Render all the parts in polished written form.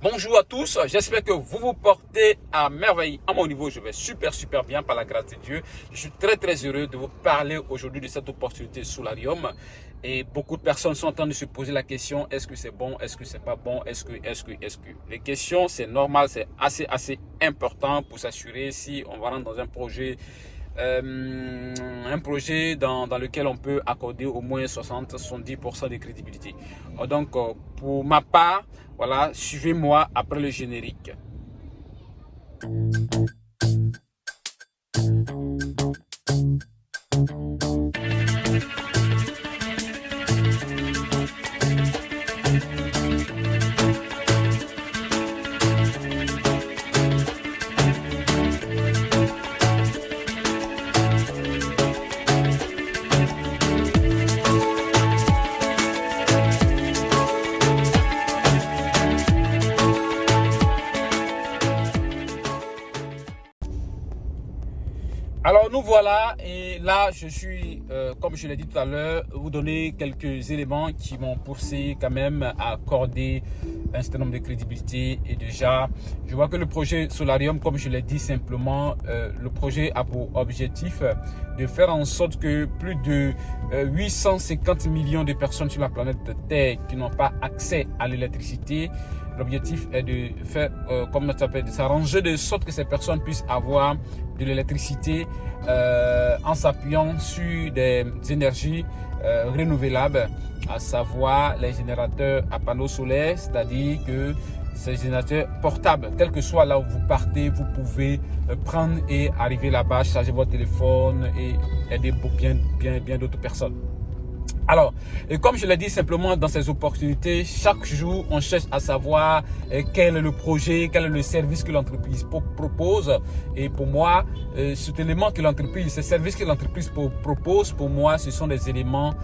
Bonjour à tous, j'espère que vous vous portez à merveille. À mon niveau, je vais super bien par la grâce de Dieu. Je suis très heureux de vous parler aujourd'hui de cette opportunité Solarium. Et beaucoup de personnes sont en train de se poser la question, est-ce que c'est bon, est-ce que c'est pas bon, est-ce que. Les questions, c'est normal, c'est assez important pour s'assurer si on va rentrer dans un projet dans lequel on peut accorder au moins 60-70% de crédibilité. Donc, pour ma part, voilà, suivez-moi après le générique. Alors nous voilà, et là je suis, comme je l'ai dit tout à l'heure, vous donner quelques éléments qui m'ont poussé quand même à accorder un certain nombre de crédibilité. Et déjà, je vois que le projet Solarium, comme je l'ai dit simplement, le projet a pour objectif de faire en sorte que plus de 850 millions de personnes sur la planète Terre qui n'ont pas accès à l'électricité. L'objectif est de faire, de s'arranger de sorte que ces personnes puissent avoir de l'électricité en s'appuyant sur des énergies renouvelables, à savoir les générateurs à panneaux solaires, c'est-à-dire que ces générateurs portables, quel que soit là où vous partez, vous pouvez prendre et arriver là-bas, charger votre téléphone et aider bien d'autres personnes. Alors, et comme je l'ai dit simplement dans ces opportunités, chaque jour, on cherche à savoir quel est le projet, quel est le service que l'entreprise propose. Et pour moi, cet élément que l'entreprise, ces services que l'entreprise propose, pour moi, ce sont des éléments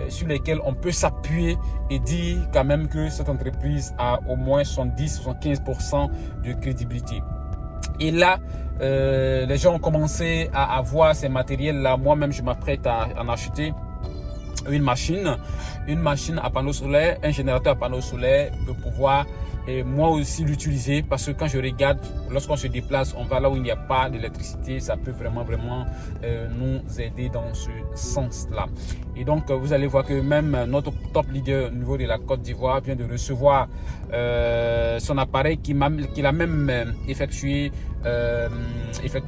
sur lesquels on peut s'appuyer et dire quand même que cette entreprise a au moins 70-75% de crédibilité. Et là, les gens ont commencé à avoir ces matériels-là. Moi-même, je m'apprête à en acheter une machine à panneaux solaires, un générateur à panneaux solaires pour pouvoir moi aussi l'utiliser, parce que quand je regarde, lorsqu'on se déplace, on va là où il n'y a pas d'électricité, ça peut vraiment nous aider dans ce sens-là. Et donc vous allez voir que même notre top leader au niveau de la Côte d'Ivoire vient de recevoir son appareil qu'il a même effectué.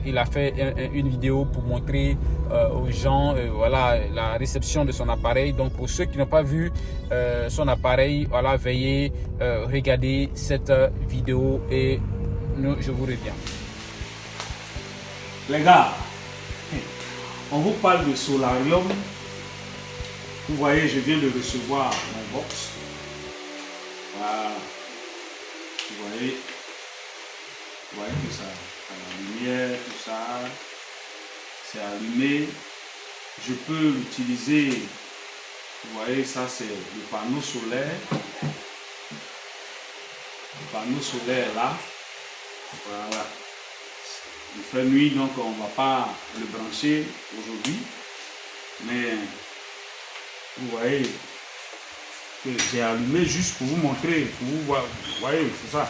Il a fait une vidéo pour montrer aux gens voilà, la réception de son appareil. Donc pour ceux qui n'ont pas vu son appareil, voilà, veuillez regarder cette vidéo et je vous reviens. Les gars, on vous parle de Solarium. Vous voyez, je viens de recevoir mon box. Voilà. Vous voyez que ça, la lumière, tout ça, c'est allumé. Je peux l'utiliser. Vous voyez, ça c'est le panneau solaire. Le panneau solaire là. Voilà. Il fait nuit, donc on ne va pas le brancher aujourd'hui. Mais vous voyez que j'ai allumé juste pour vous montrer, pour vous voir. Vous voyez, c'est ça.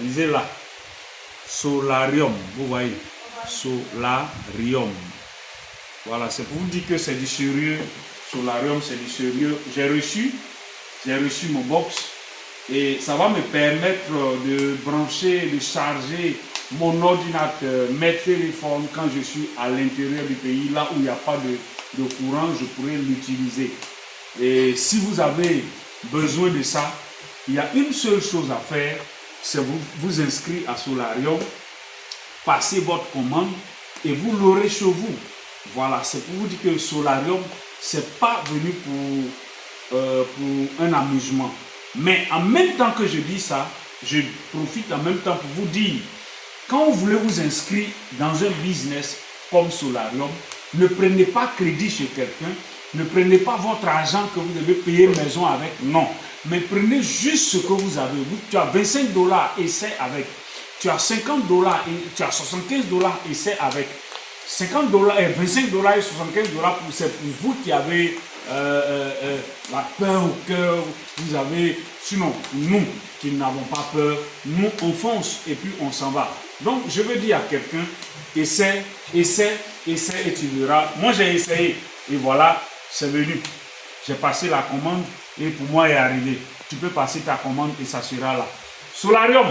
Lisez là. Solarium, vous voyez. Solarium. Voilà, c'est pour vous dire que c'est du sérieux. Solarium, c'est du sérieux. J'ai reçu mon box et ça va me permettre de brancher, de charger mon ordinateur, mes téléphones quand je suis à l'intérieur du pays, là où il n'y a pas de courant, je pourrais l'utiliser. Et si vous avez besoin de ça, il y a une seule chose à faire, c'est vous inscrire à Solarium, passer votre commande et vous l'aurez chez vous. Voilà, c'est pour vous dire que Solarium, c'est pas venu pour un amusement. Mais en même temps que je dis ça, je profite en même temps pour vous dire, quand vous voulez vous inscrire dans un business comme Solarium, ne prenez pas crédit chez quelqu'un, ne prenez pas votre argent que vous devez payer maison avec, non. Mais prenez juste ce que vous avez. Tu as 25 $, essaie avec. Tu as 50 $, et tu as 75 $, essaie avec. 50 $, et 25 $ et 75 $, c'est pour vous qui avez la peur au cœur, vous avez Sinon, nous qui n'avons pas peur, nous on fonce et puis on s'en va. Donc je veux dire à quelqu'un, essaie et tu verras. Moi j'ai essayé et voilà, c'est venu. J'ai passé la commande et pour moi est arrivé. Tu peux passer ta commande et ça sera là. Solarium,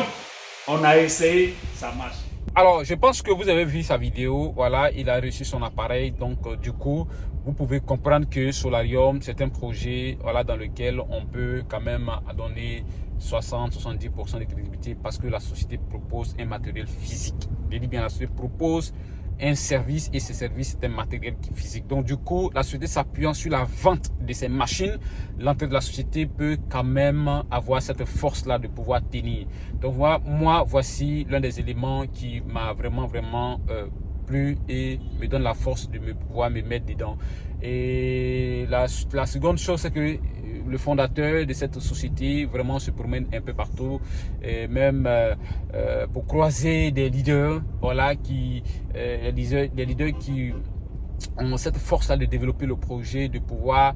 on a essayé, ça marche. Alors, je pense que vous avez vu sa vidéo. Voilà, il a reçu son appareil. Donc, du coup, vous pouvez comprendre que Solarium, c'est un projet voilà, dans lequel on peut quand même donner 60-70% de crédibilité parce que la société propose un matériel physique. Je dis bien, la société propose un service et ce service est un matériel physique. Donc du coup, la société s'appuyant sur la vente de ces machines, l'entrée de la société peut quand même avoir cette force-là de pouvoir tenir. Donc moi, voici l'un des éléments qui m'a vraiment plu et me donne la force de pouvoir me mettre dedans. Et la seconde chose, c'est que le fondateur de cette société vraiment se promène un peu partout, et même pour croiser des leaders, voilà, des leaders qui ont cette force-là de développer le projet, de pouvoir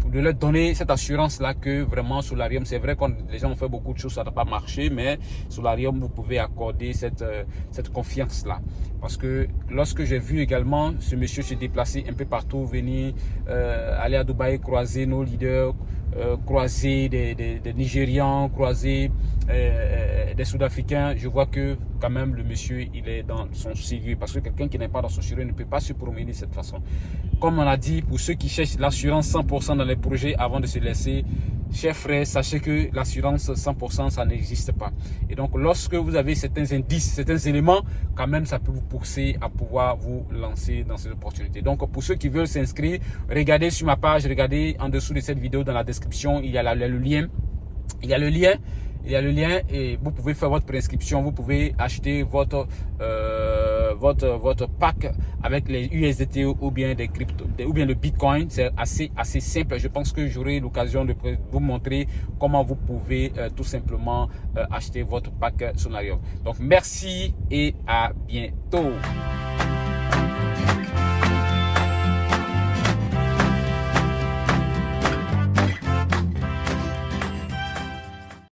de leur donner cette assurance-là que vraiment Solarium, c'est vrai que les gens ont fait beaucoup de choses, ça n'a pas marché, mais Solarium, vous pouvez accorder cette confiance-là. Parce que lorsque j'ai vu également ce monsieur se déplacer un peu partout, venir aller à Dubaï, croiser nos leaders, croiser des Nigérians, croiser des Sud-Africains, je vois que quand même le monsieur il est dans son sérieux, parce que quelqu'un qui n'est pas dans son sérieux ne peut pas se promener de cette façon. Comme on a dit, pour ceux qui cherchent l'assurance 100% dans les projets avant de se laisser, chers frères, sachez que l'assurance 100% ça n'existe pas. Et donc lorsque vous avez certains indices, certains éléments, quand même ça peut vous pousser à pouvoir vous lancer dans cette opportunité. Donc pour ceux qui veulent s'inscrire, regardez sur ma page, regardez en dessous de cette vidéo dans la description, il y a le lien. Il y a le lien et vous pouvez faire votre préinscription, vous pouvez acheter votre pack avec les USDT ou bien des cryptos ou bien le Bitcoin. C'est assez simple. Je pense que j'aurai l'occasion de vous montrer comment vous pouvez tout simplement acheter votre pack Solarium. Donc merci et à bientôt.